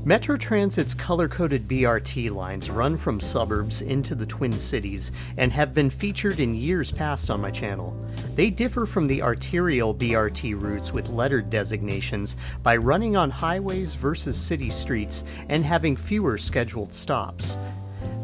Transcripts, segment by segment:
Metro Transit's color-coded BRT lines run from suburbs into the Twin Cities and have been featured in years past on my channel. They differ from the arterial BRT routes with lettered designations by running on highways versus city streets and having fewer scheduled stops.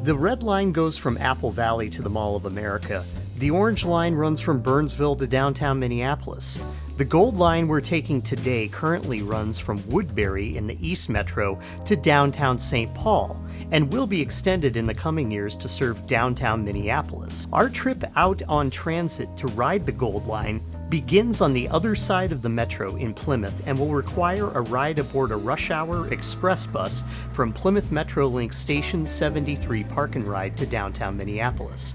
The red line goes from Apple Valley to the Mall of America. The orange line runs from Burnsville to downtown Minneapolis. The gold line we're taking today currently runs from Woodbury in the East Metro to downtown St. Paul, and will be extended in the coming years to serve downtown Minneapolis. Our trip out on transit to ride the gold line begins on the other side of the metro in Plymouth and will require a ride aboard a rush hour express bus from Plymouth Metrolink Station 73 Park and Ride to downtown Minneapolis.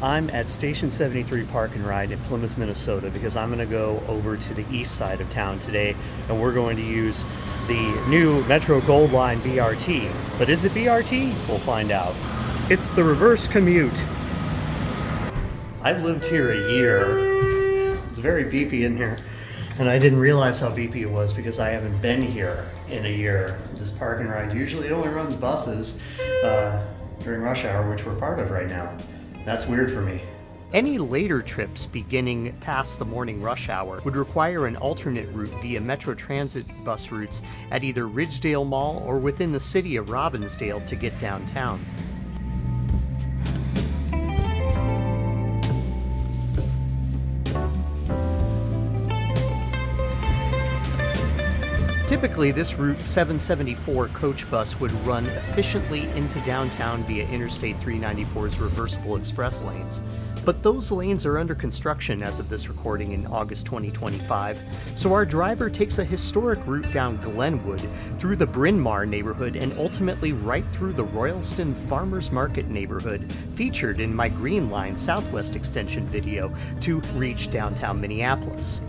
I'm at Station 73 Park and Ride in Plymouth, Minnesota, because I'm going to go over to the east side of town today, and we're going to use the new Metro Gold Line BRT. But is it BRT? We'll find out. It's the reverse commute. I've lived here a year. It's very beepy in here, and I didn't realize how beepy it was because I haven't been here in a year. This Park and Ride usually only runs buses during rush hour, which we're part of right now. That's weird for me. Any later trips beginning past the morning rush hour would require an alternate route via Metro Transit bus routes at either Ridgedale Mall or within the city of Robbinsdale to get downtown. Typically, this Route 774 coach bus would run efficiently into downtown via Interstate 394's reversible express lanes. But those lanes are under construction as of this recording in August 2025, so our driver takes a historic route down Glenwood, through the Bryn Mawr neighborhood, and ultimately right through the Royalston Farmers Market neighborhood, featured in my Green Line Southwest Extension video, to reach downtown Minneapolis.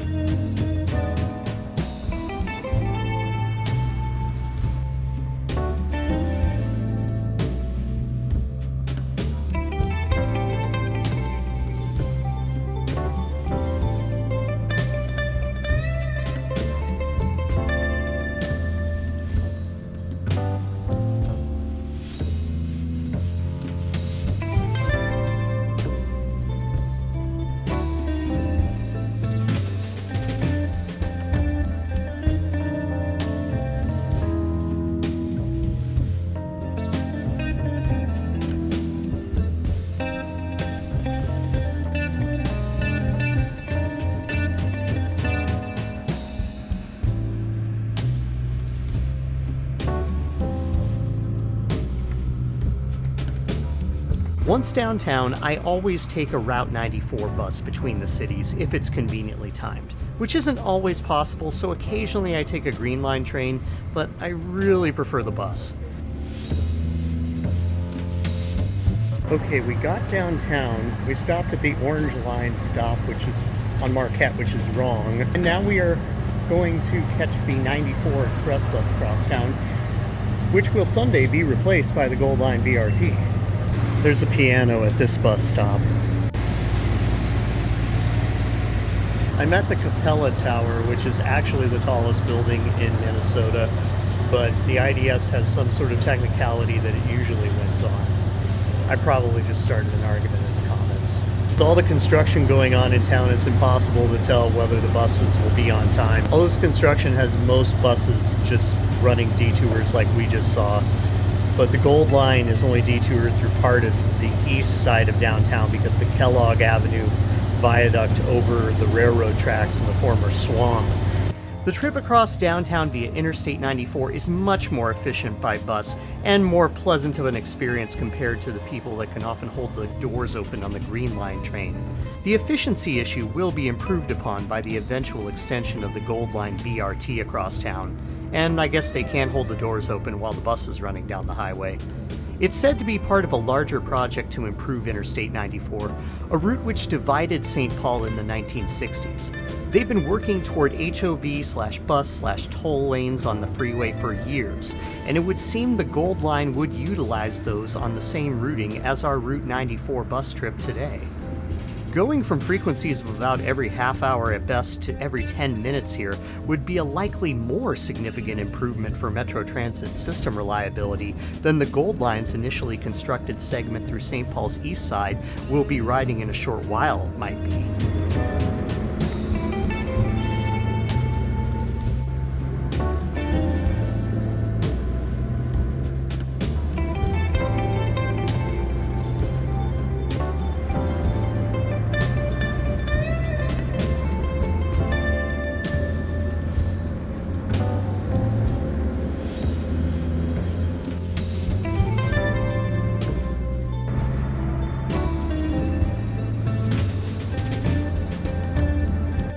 Once downtown, I always take a Route 94 bus between the cities if it's conveniently timed, which isn't always possible, so occasionally I take a Green Line train, but I really prefer the bus. Okay, we got downtown, we stopped at the Orange Line stop, which is on Marquette, which is wrong, and now we are going to catch the 94 express bus crosstown, which will someday be replaced by the Gold Line BRT. There's a piano at this bus stop. I'm at the Capella Tower, which is actually the tallest building in Minnesota, but the IDS has some sort of technicality that it usually wins on. I probably just started an argument in the comments. With all the construction going on in town, it's impossible to tell whether the buses will be on time. All this construction has most buses just running detours like we just saw. But the Gold Line is only detoured through part of the east side of downtown because the Kellogg Avenue viaduct over the railroad tracks in the former swamp. The trip across downtown via Interstate 94 is much more efficient by bus and more pleasant of an experience compared to the people that can often hold the doors open on the Green Line train. The efficiency issue will be improved upon by the eventual extension of the Gold Line BRT across town. And I guess they can't hold the doors open while the bus is running down the highway. It's said to be part of a larger project to improve Interstate 94, a route which divided St. Paul in the 1960s. They've been working toward HOV/bus/toll lanes on the freeway for years, and it would seem the Gold Line would utilize those on the same routing as our Route 94 bus trip today. Going from frequencies of about every half hour at best to every 10 minutes here would be a likely more significant improvement for Metro Transit's system reliability than the Gold Line's initially constructed segment through St. Paul's east side we'll be riding in a short while might be.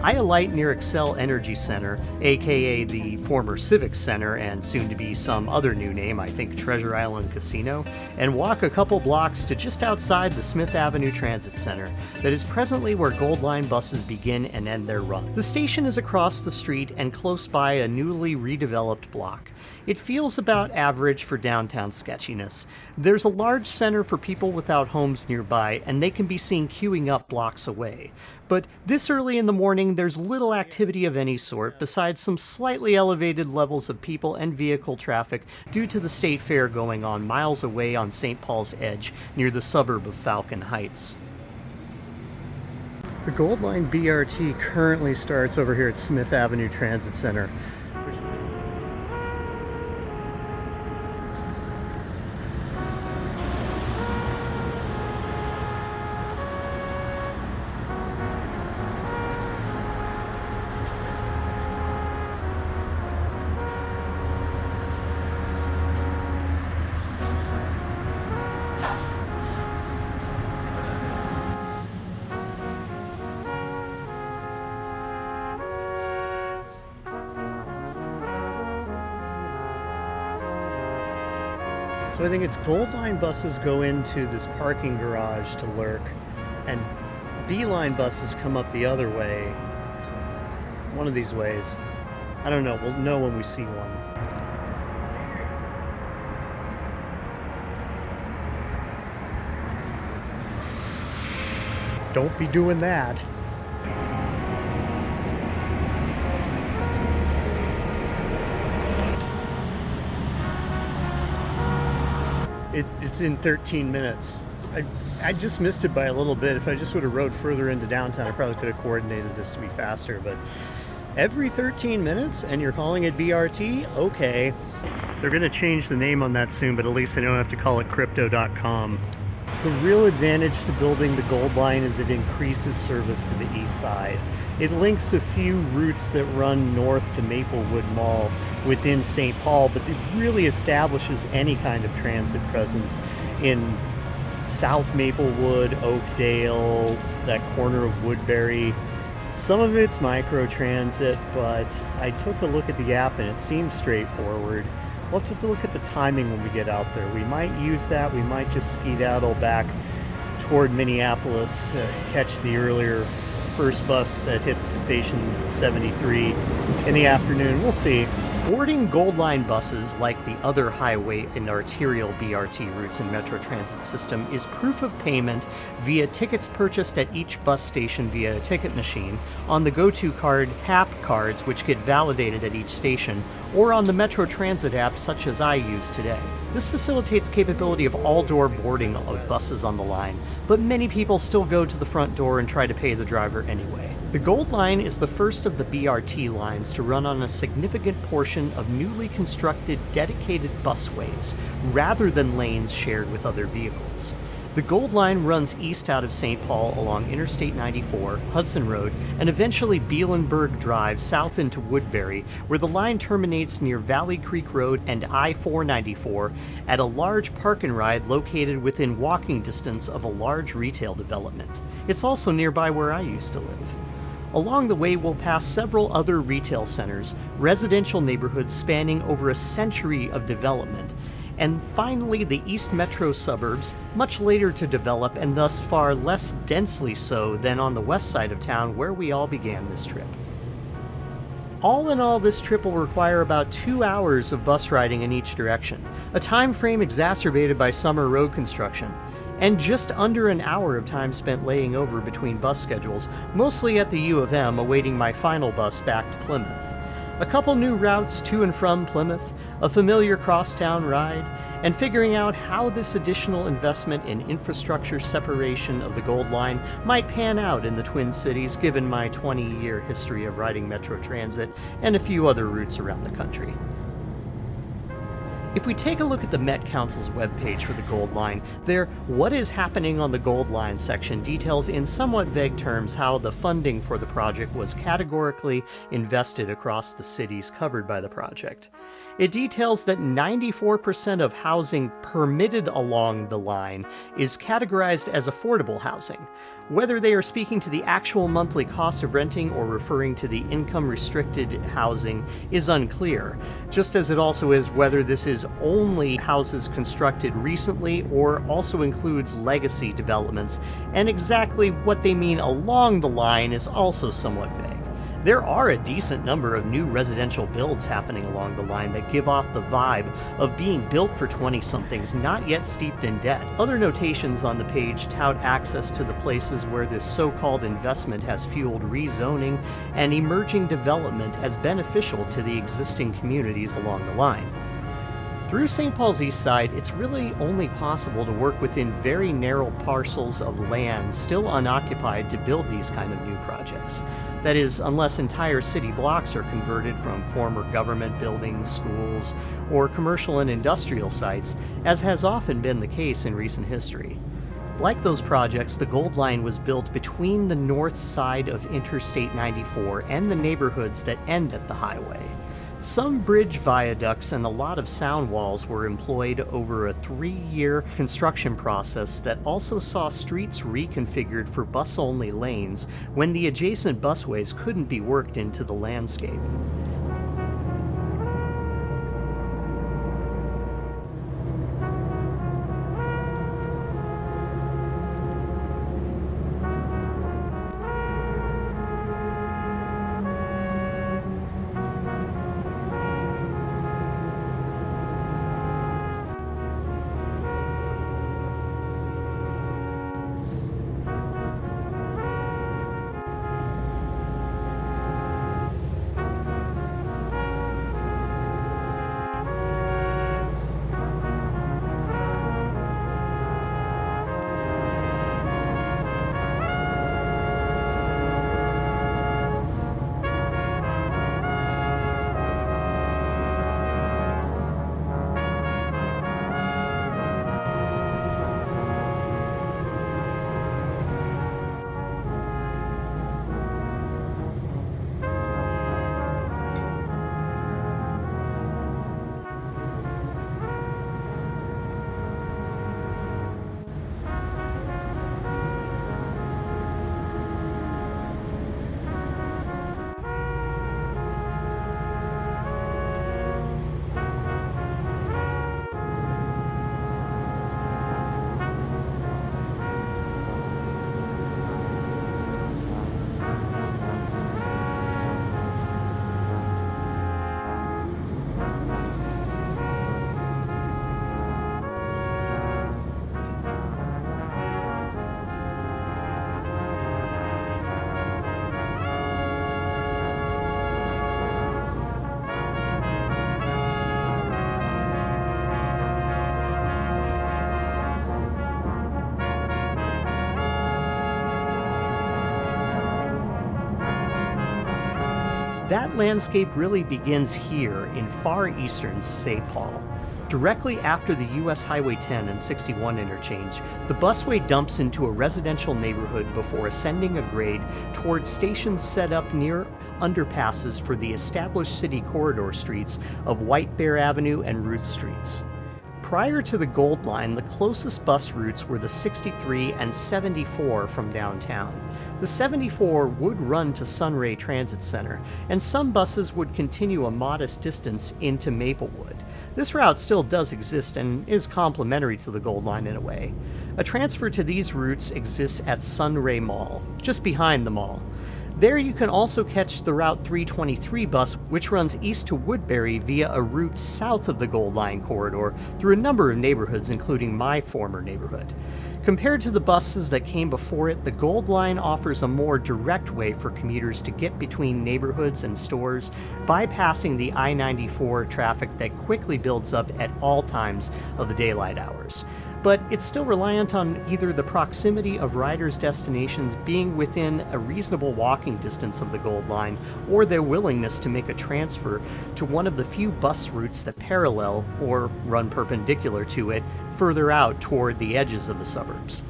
I alight near Xcel Energy Center, aka the former Civic Center and soon to be some other new name, I think Treasure Island Casino, and walk a couple blocks to just outside the Smith Avenue Transit Center, that is presently where Gold Line buses begin and end their run. The station is across the street and close by a newly redeveloped block. It feels about average for downtown sketchiness. There's a large center for people without homes nearby, and they can be seen queuing up blocks away. But this early in the morning, there's little activity of any sort, besides some slightly elevated levels of people and vehicle traffic due to the state fair going on miles away on St. Paul's Edge, near the suburb of Falcon Heights. The Gold Line BRT currently starts over here at Smith Avenue Transit Center. So I think it's Gold Line buses go into this parking garage to lurk, and B Line buses come up the other way. One of these ways. I don't know, we'll know when we see one. Don't be doing that. It's in 13 minutes. I just missed it by a little bit. If I just would have rode further into downtown, I probably could have coordinated this to be faster, but every 13 minutes and you're calling it BRT? Okay. They're going to change the name on that soon, but at least they don't have to call it crypto.com. The real advantage to building the Gold Line is it increases service to the east side. It links a few routes that run north to Maplewood Mall within St. Paul, but it really establishes any kind of transit presence in South Maplewood, Oakdale, that corner of Woodbury. Some of it's micro-transit, but I took a look at the app and it seems straightforward. We'll have to look at the timing when we get out there. We might use that, we might just skedaddle back toward Minneapolis, catch the earlier first bus that hits station 73 in the afternoon. We'll see. Boarding Gold Line buses, like the other highway and arterial BRT routes in Metro Transit system, is proof of payment via tickets purchased at each bus station via a ticket machine, on the GoTo card, HAP cards which get validated at each station, or on the Metro Transit app such as I use today. This facilitates capability of all-door boarding of buses on the line, but many people still go to the front door and try to pay the driver anyway. The Gold Line is the first of the BRT lines to run on a significant portion of newly constructed dedicated busways, rather than lanes shared with other vehicles. The Gold Line runs east out of St. Paul along Interstate 94, Hudson Road, and eventually Bielenberg Drive south into Woodbury, where the line terminates near Valley Creek Road and I-494 at a large park and ride located within walking distance of a large retail development. It's also nearby where I used to live. Along the way, we'll pass several other retail centers, residential neighborhoods spanning over a century of development, and finally the East Metro suburbs, much later to develop and thus far less densely so than on the west side of town where we all began this trip. All in all, this trip will require about 2 hours of bus riding in each direction, a time frame exacerbated by summer road construction. and just under an hour of time spent laying over between bus schedules, mostly at the U of M awaiting my final bus back to Plymouth. A couple new routes to and from Plymouth, a familiar crosstown ride, and figuring out how this additional investment in infrastructure separation of the Gold Line might pan out in the Twin Cities given my 20-year history of riding Metro Transit and a few other routes around the country. If we take a look at the Met Council's webpage for the Gold Line, their What is Happening on the Gold Line section details in somewhat vague terms how the funding for the project was categorically invested across the cities covered by the project. It details that 94% of housing permitted along the line is categorized as affordable housing. Whether they are speaking to the actual monthly cost of renting or referring to the income-restricted housing is unclear, just as it also is whether this is only houses constructed recently or also includes legacy developments, and exactly what they mean along the line is also somewhat vague. There are a decent number of new residential builds happening along the line that give off the vibe of being built for 20-somethings not yet steeped in debt. Other notations on the page tout access to the places where this so-called investment has fueled rezoning and emerging development as beneficial to the existing communities along the line. Through St. Paul's East Side, it's really only possible to work within very narrow parcels of land still unoccupied to build these kind of new projects. That is, unless entire city blocks are converted from former government buildings, schools, or commercial and industrial sites, as has often been the case in recent history. Like those projects, the Gold Line was built between the north side of Interstate 94 and the neighborhoods that end at the highway. Some bridge viaducts and a lot of sound walls were employed over a 3-year construction process that also saw streets reconfigured for bus-only lanes when the adjacent busways couldn't be worked into the landscape. That landscape really begins here in far eastern St. Paul. Directly after the US Highway 10 and 61 interchange, the busway dumps into a residential neighborhood before ascending a grade towards stations set up near underpasses for the established city corridor streets of White Bear Avenue and Ruth Streets. Prior to the Gold Line, the closest bus routes were the 63 and 74 from downtown. The 74 would run to Sunray Transit Center, and some buses would continue a modest distance into Maplewood. This route still does exist and is complementary to the Gold Line in a way. A transfer to these routes exists at Sunray Mall, just behind the mall. There you can also catch the Route 323 bus, which runs east to Woodbury via a route south of the Gold Line corridor through a number of neighborhoods, including my former neighborhood. Compared to the buses that came before it, the Gold Line offers a more direct way for commuters to get between neighborhoods and stores, bypassing the I-94 traffic that quickly builds up at all times of the daylight hours. But it's still reliant on either the proximity of riders' destinations being within a reasonable walking distance of the Gold Line, or their willingness to make a transfer to one of the few bus routes that parallel, or run perpendicular to it, further out toward the edges of the suburbs.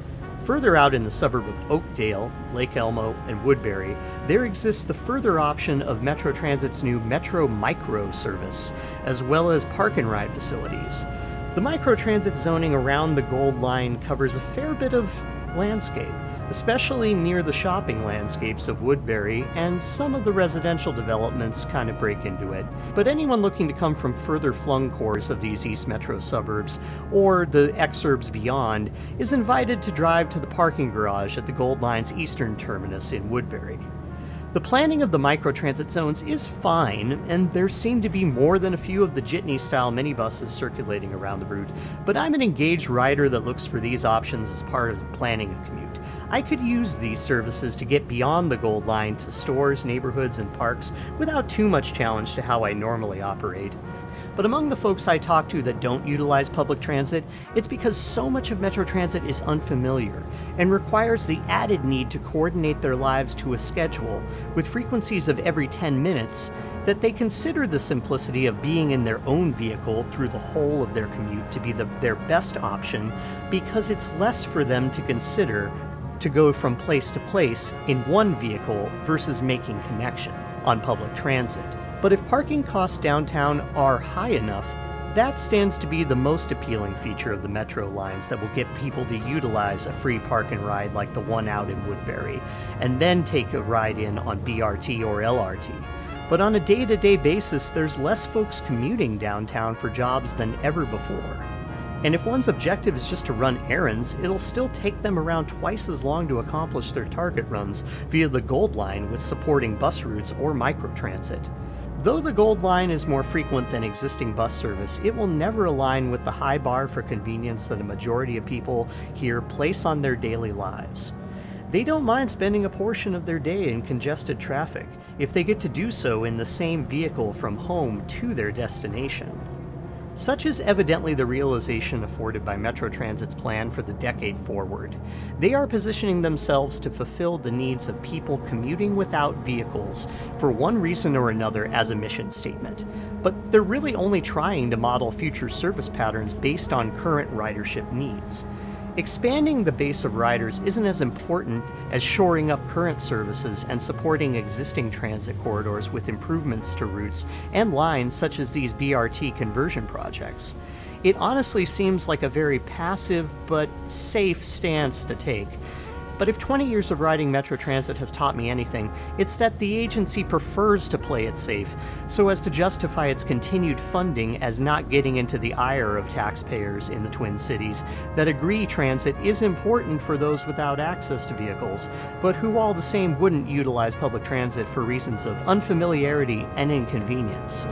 Further out in the suburb of Oakdale, Lake Elmo, and Woodbury, there exists the further option of Metro Transit's new Metro Micro service, as well as park and ride facilities. The microtransit zoning around the Gold Line covers a fair bit of landscape, especially near the shopping landscapes of Woodbury, and some of the residential developments kind of break into it. But anyone looking to come from further flung cores of these East Metro suburbs, or the exurbs beyond, is invited to drive to the parking garage at the Gold Line's eastern terminus in Woodbury. The planning of the microtransit zones is fine, and there seem to be more than a few of the jitney-style minibuses circulating around the route, but I'm an engaged rider that looks for these options as part of planning a commute. I could use these services to get beyond the Gold Line to stores, neighborhoods, and parks without too much challenge to how I normally operate. But among the folks I talk to that don't utilize public transit, it's because so much of Metro Transit is unfamiliar and requires the added need to coordinate their lives to a schedule with frequencies of every 10 minutes that they consider the simplicity of being in their own vehicle through the whole of their commute to be their best option, because it's less for them to consider to go from place to place in one vehicle versus making connection on public transit. But if parking costs downtown are high enough, that stands to be the most appealing feature of the Metro lines that will get people to utilize a free park and ride like the one out in Woodbury, and then take a ride in on BRT or LRT. But on a day-to-day basis, there's less folks commuting downtown for jobs than ever before. And if one's objective is just to run errands, it'll still take them around twice as long to accomplish their target runs via the Gold Line with supporting bus routes or microtransit. Though the Gold Line is more frequent than existing bus service, it will never align with the high bar for convenience that a majority of people here place on their daily lives. They don't mind spending a portion of their day in congested traffic if they get to do so in the same vehicle from home to their destination. Such is evidently the realization afforded by Metro Transit's plan for the decade forward. They are positioning themselves to fulfill the needs of people commuting without vehicles for one reason or another as a mission statement. But they're really only trying to model future service patterns based on current ridership needs. Expanding the base of riders isn't as important as shoring up current services and supporting existing transit corridors with improvements to routes and lines such as these BRT conversion projects. It honestly seems like a very passive but safe stance to take. But if 20 years of riding Metro Transit has taught me anything, it's that the agency prefers to play it safe so as to justify its continued funding as not getting into the ire of taxpayers in the Twin Cities that agree transit is important for those without access to vehicles, but who all the same wouldn't utilize public transit for reasons of unfamiliarity and inconvenience.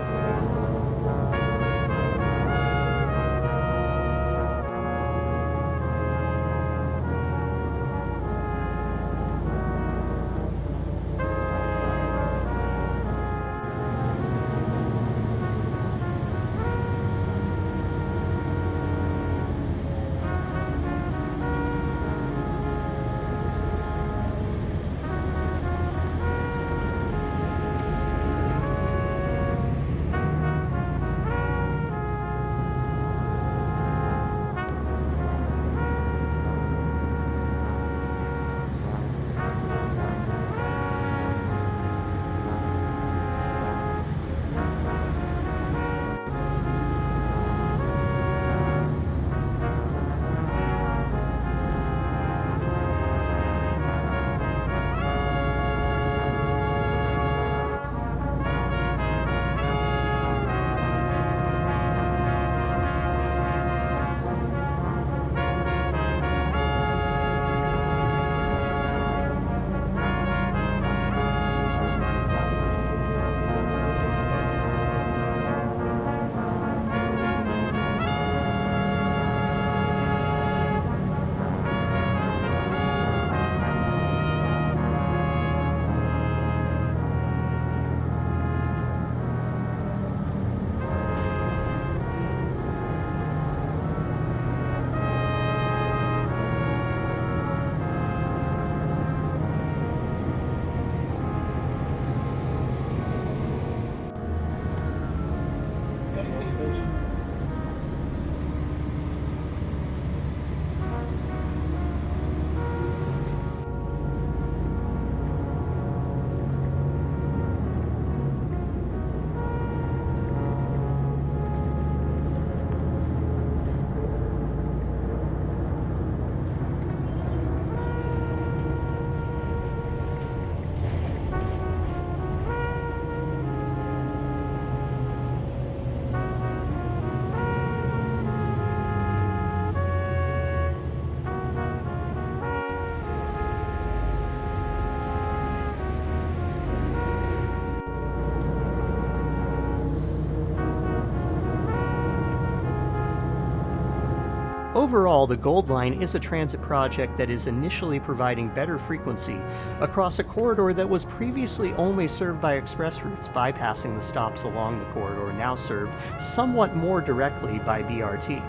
Overall, the Gold Line is a transit project that is initially providing better frequency across a corridor that was previously only served by express routes, bypassing the stops along the corridor now served somewhat more directly by BRT.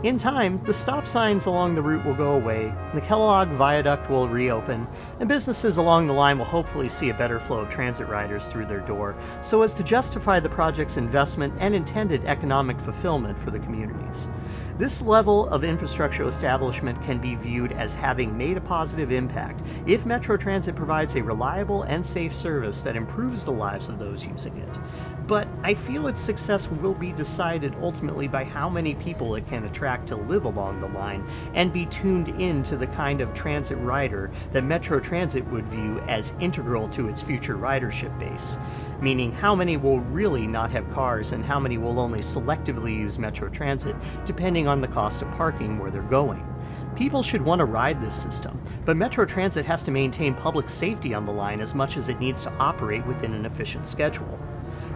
In time, the stop signs along the route will go away, the Kellogg Viaduct will reopen, and businesses along the line will hopefully see a better flow of transit riders through their door, so as to justify the project's investment and intended economic fulfillment for the communities. This level of infrastructure establishment can be viewed as having made a positive impact if Metro Transit provides a reliable and safe service that improves the lives of those using it. But I feel its success will be decided ultimately by how many people it can attract to live along the line and be tuned into the kind of transit rider that Metro Transit would view as integral to its future ridership base. Meaning how many will really not have cars and how many will only selectively use Metro Transit, depending on the cost of parking where they're going. People should want to ride this system, but Metro Transit has to maintain public safety on the line as much as it needs to operate within an efficient schedule.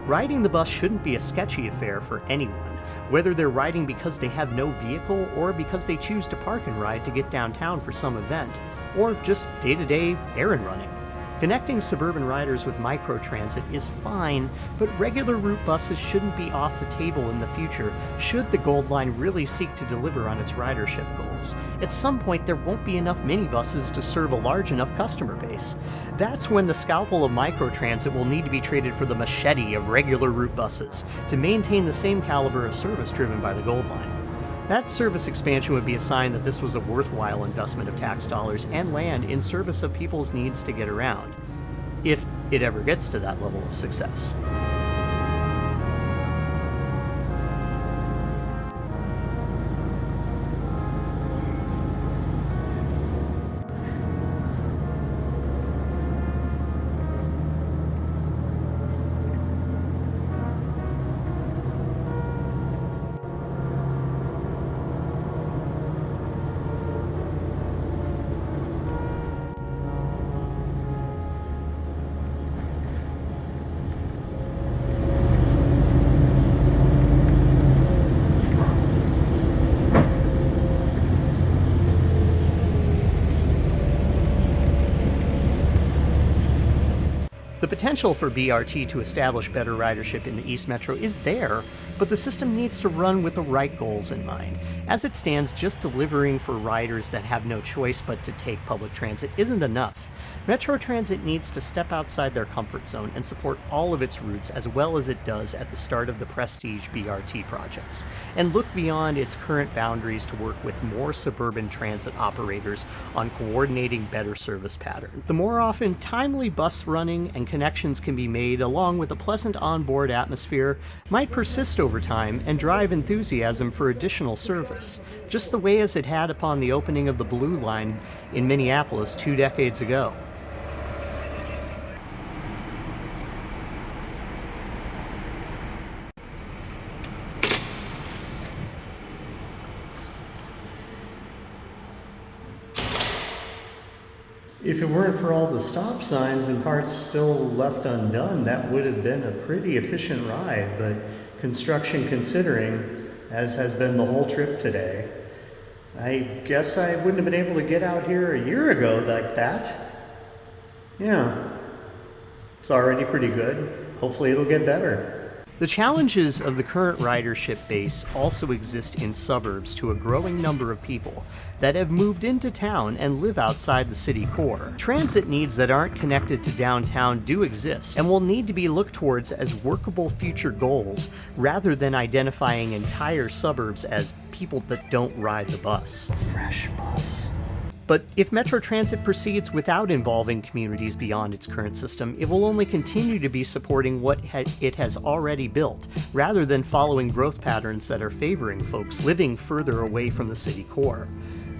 Riding the bus shouldn't be a sketchy affair for anyone, whether they're riding because they have no vehicle or because they choose to park and ride to get downtown for some event, or just day-to-day errand running. Connecting suburban riders with microtransit is fine, but regular route buses shouldn't be off the table in the future should the Gold Line really seek to deliver on its ridership goals. At some point, there won't be enough minibuses to serve a large enough customer base. That's when the scalpel of microtransit will need to be traded for the machete of regular route buses to maintain the same caliber of service driven by the Gold Line. That service expansion would be a sign that this was a worthwhile investment of tax dollars and land in service of people's needs to get around, if it ever gets to that level of success. The potential for BRT to establish better ridership in the East Metro is there, but the system needs to run with the right goals in mind. As it stands, just delivering for riders that have no choice but to take public transit isn't enough. Metro Transit needs to step outside their comfort zone and support all of its routes as well as it does at the start of the Prestige BRT projects, and look beyond its current boundaries to work with more suburban transit operators on coordinating better service patterns. The more often timely bus running and connections can be made along with a pleasant onboard atmosphere might persist over time and drive enthusiasm for additional service, just the way as it had upon the opening of the Blue Line in Minneapolis 2 decades ago. If it weren't for all the stop signs and parts still left undone, that would have been a pretty efficient ride, but construction considering, as has been the whole trip today, I guess I wouldn't have been able to get out here a year ago like that. Yeah, it's already pretty good. Hopefully it'll get better. The challenges of the current ridership base also exist in suburbs to a growing number of people that have moved into town and live outside the city core. Transit needs that aren't connected to downtown do exist and will need to be looked towards as workable future goals rather than identifying entire suburbs as people that don't ride the bus. Fresh bus. But if Metro Transit proceeds without involving communities beyond its current system, it will only continue to be supporting what it has already built, rather than following growth patterns that are favoring folks living further away from the city core.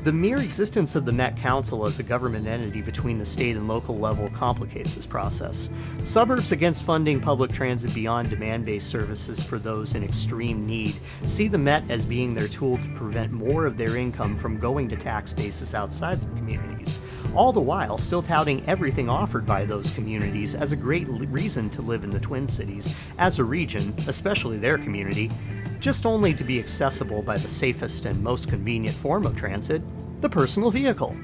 The mere existence of the Met Council as a government entity between the state and local level complicates this process. Suburbs against funding public transit beyond demand-based services for those in extreme need see the Met as being their tool to prevent more of their income from going to tax bases outside their communities, all the while still touting everything offered by those communities as a great reason to live in the Twin Cities, as a region, especially their community, just only to be accessible by the safest and most convenient form of transit, the personal vehicle.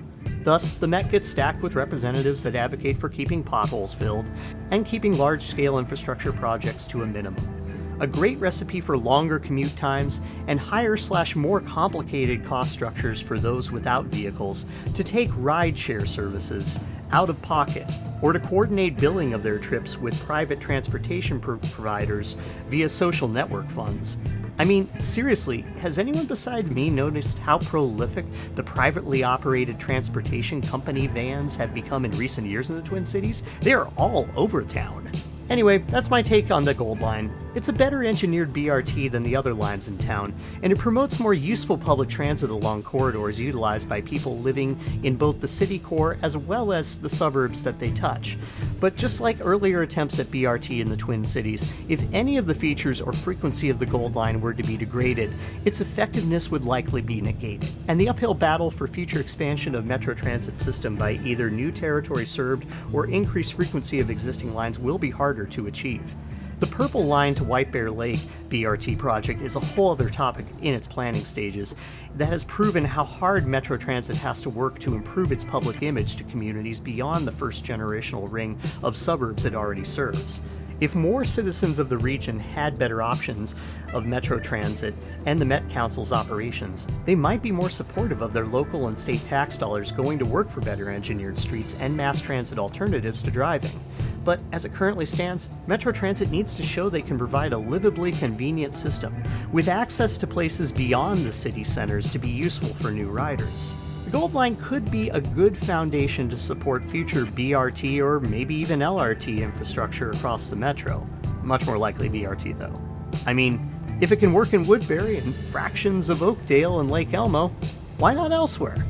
Thus, the Met gets stacked with representatives that advocate for keeping potholes filled and keeping large-scale infrastructure projects to a minimum. A great recipe for longer commute times and higher/more complicated cost structures for those without vehicles to take ride-share services out of pocket or to coordinate billing of their trips with private transportation providers via social network funds. I mean, seriously, has anyone besides me noticed how prolific the privately operated transportation company vans have become in recent years in the Twin Cities? They are all over town. Anyway, that's my take on the Gold Line. It's a better engineered BRT than the other lines in town, and it promotes more useful public transit along corridors utilized by people living in both the city core as well as the suburbs that they touch. But just like earlier attempts at BRT in the Twin Cities, if any of the features or frequency of the Gold Line were to be degraded, its effectiveness would likely be negated, and the uphill battle for future expansion of Metro Transit system by either new territory served or increased frequency of existing lines will be harder to achieve. The Purple Line to White Bear Lake BRT project is a whole other topic in its planning stages that has proven how hard Metro Transit has to work to improve its public image to communities beyond the first generational ring of suburbs it already serves. If more citizens of the region had better options of Metro Transit and the Met Council's operations, they might be more supportive of their local and state tax dollars going to work for better engineered streets and mass transit alternatives to driving. But as it currently stands, Metro Transit needs to show they can provide a livably convenient system with access to places beyond the city centers to be useful for new riders. The Gold Line could be a good foundation to support future BRT or maybe even LRT infrastructure across the metro. Much more likely BRT though. I mean, if it can work in Woodbury and fractions of Oakdale and Lake Elmo, why not elsewhere?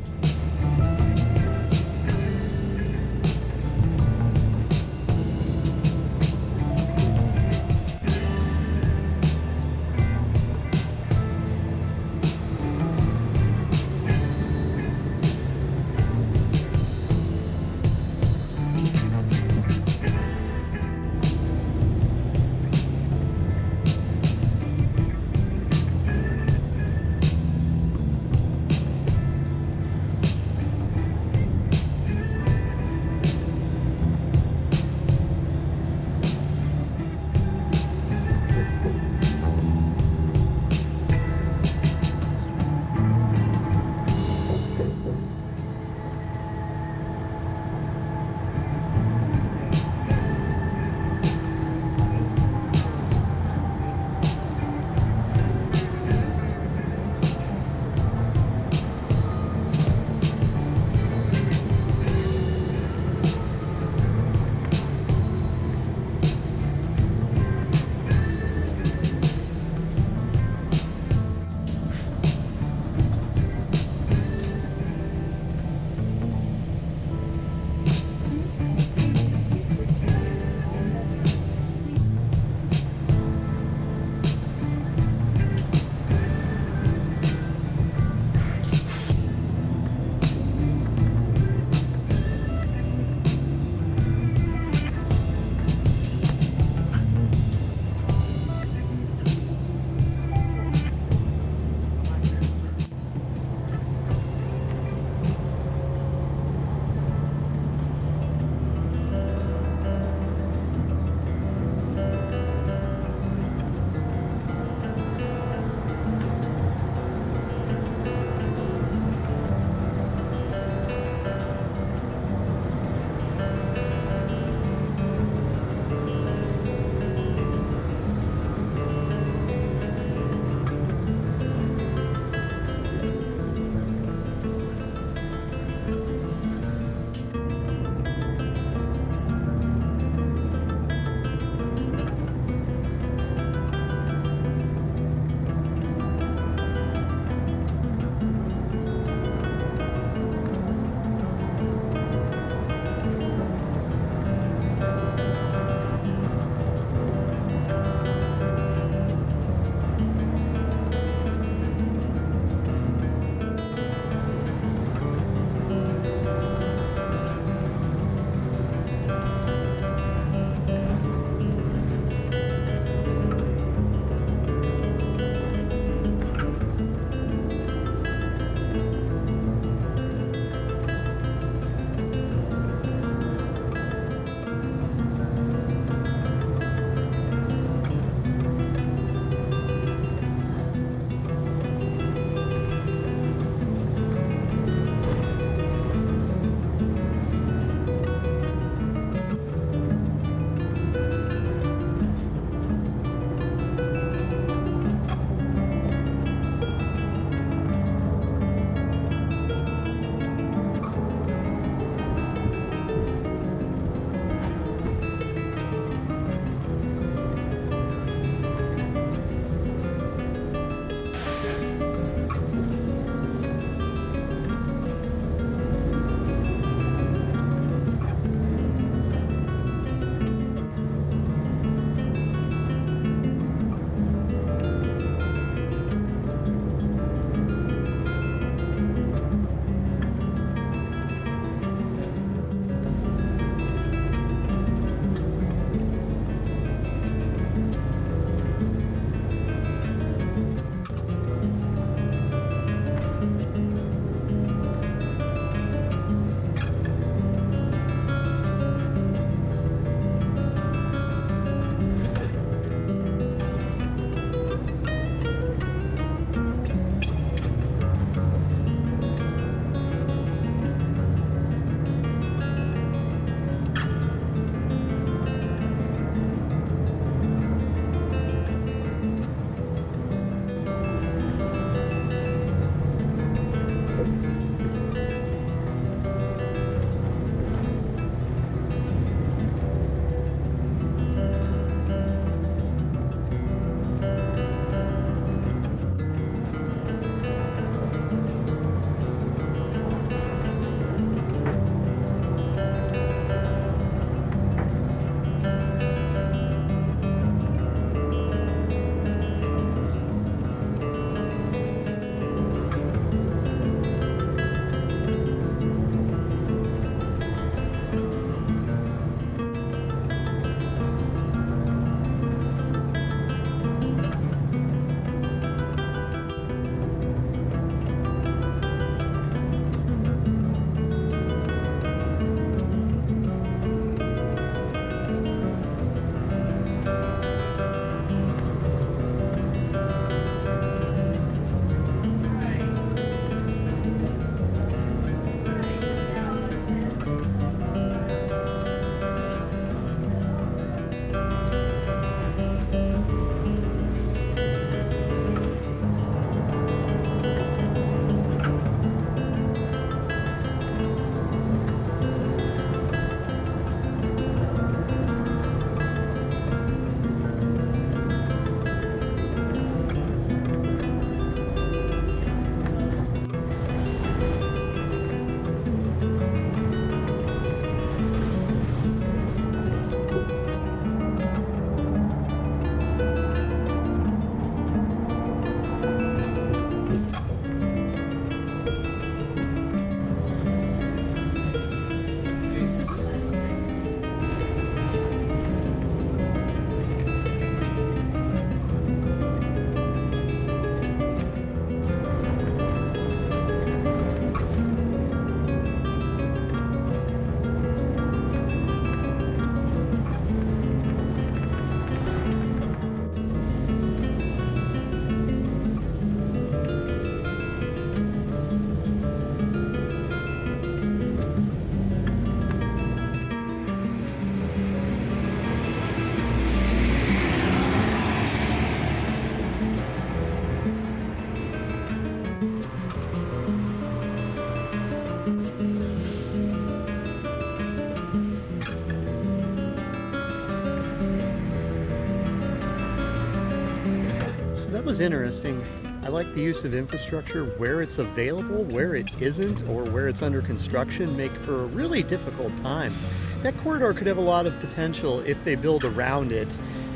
That was interesting. I like the use of infrastructure where it's available, where it isn't, or where it's under construction make for a really difficult time. That corridor could have a lot of potential if they build around it.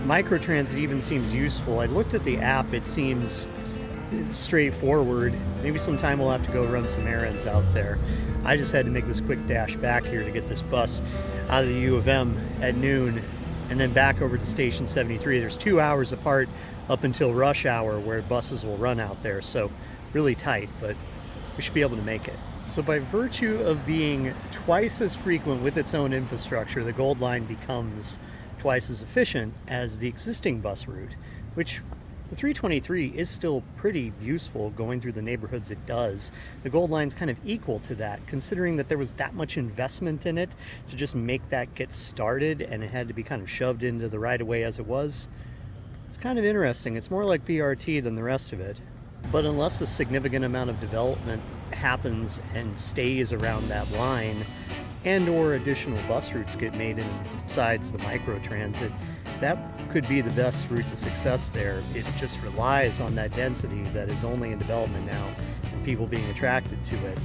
Microtransit even seems useful. I looked at the app, it seems straightforward. Maybe sometime we'll have to go run some errands out there. I just had to make this quick dash back here to get this bus out of the U of M at noon and then back over to Station 73. There's 2 hours apart up until rush hour where buses will run out there, so really tight, but we should be able to make it. So by virtue of being twice as frequent with its own infrastructure, the Gold Line becomes twice as efficient as the existing bus route, which the 323 is still pretty useful going through the neighborhoods it does. The Gold Line's kind of equal to that, considering that there was that much investment in it to just make that get started, and it had to be kind of shoved into the right-of-way as it was. It's kind of interesting. It's more like BRT than the rest of it. But unless a significant amount of development happens and stays around that line, and or additional bus routes get made besides the microtransit, that could be the best route to success there. It just relies on that density that is only in development now and people being attracted to it.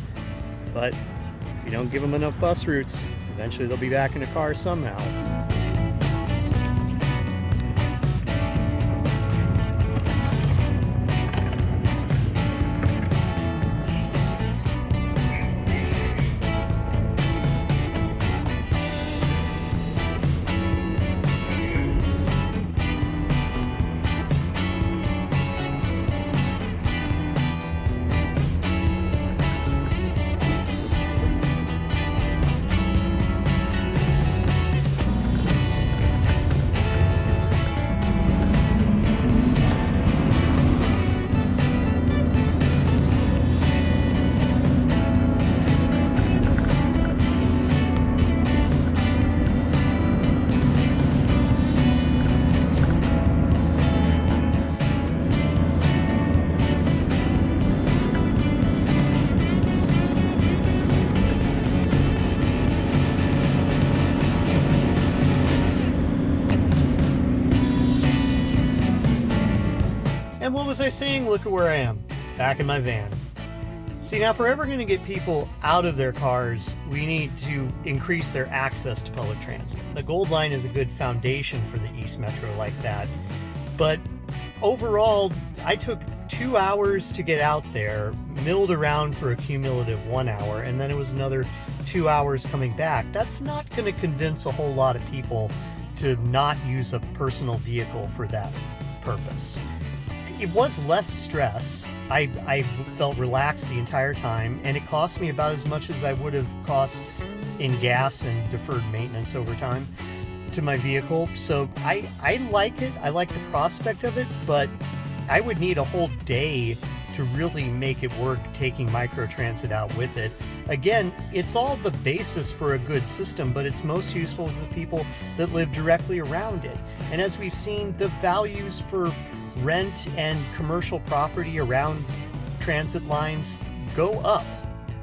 But if you don't give them enough bus routes, eventually they'll be back in a car somehow. And what was I saying? Look at where I am, back in my van. See, now if we're ever going to get people out of their cars, we need to increase their access to public transit. The Gold Line is a good foundation for the East Metro like that. But overall, I took 2 hours to get out there, milled around for a cumulative 1 hour, and then it was another 2 hours coming back. That's not going to convince a whole lot of people to not use a personal vehicle for that purpose. It was less stress. I felt relaxed the entire time, and it cost me about as much as I would have cost in gas and deferred maintenance over time to my vehicle. So I like it. I like the prospect of it, but I would need a whole day to really make it work taking microtransit out with it. Again, it's all the basis for a good system, but it's most useful to the people that live directly around it. And as we've seen, the values for rent and commercial property around transit lines go up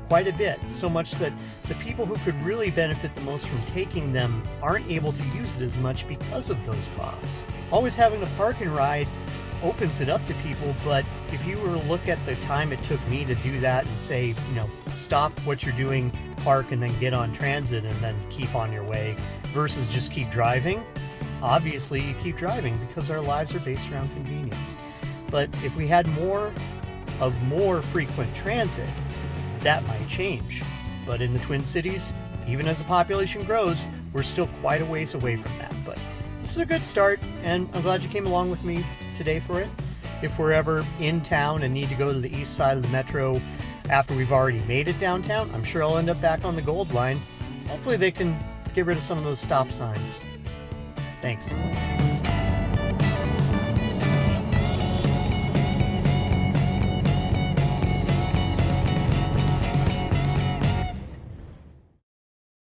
quite a bit, so much that the people who could really benefit the most from taking them aren't able to use it as much because of those costs. Always having the park and ride opens it up to people, but if you were to look at the time it took me to do that and say, stop what you're doing, park, and then get on transit and then keep on your way versus just keep driving, obviously you keep driving because our lives are based around convenience. But if we had more frequent transit, that might change. But in the Twin Cities, even as the population grows, we're still quite a ways away from that. But this is a good start, and I'm glad you came along with me today for it. If we're ever in town and need to go to the east side of the metro after we've already made it downtown, I'm sure I'll end up back on the Gold Line. Hopefully they can get rid of some of those stop signs. Thanks.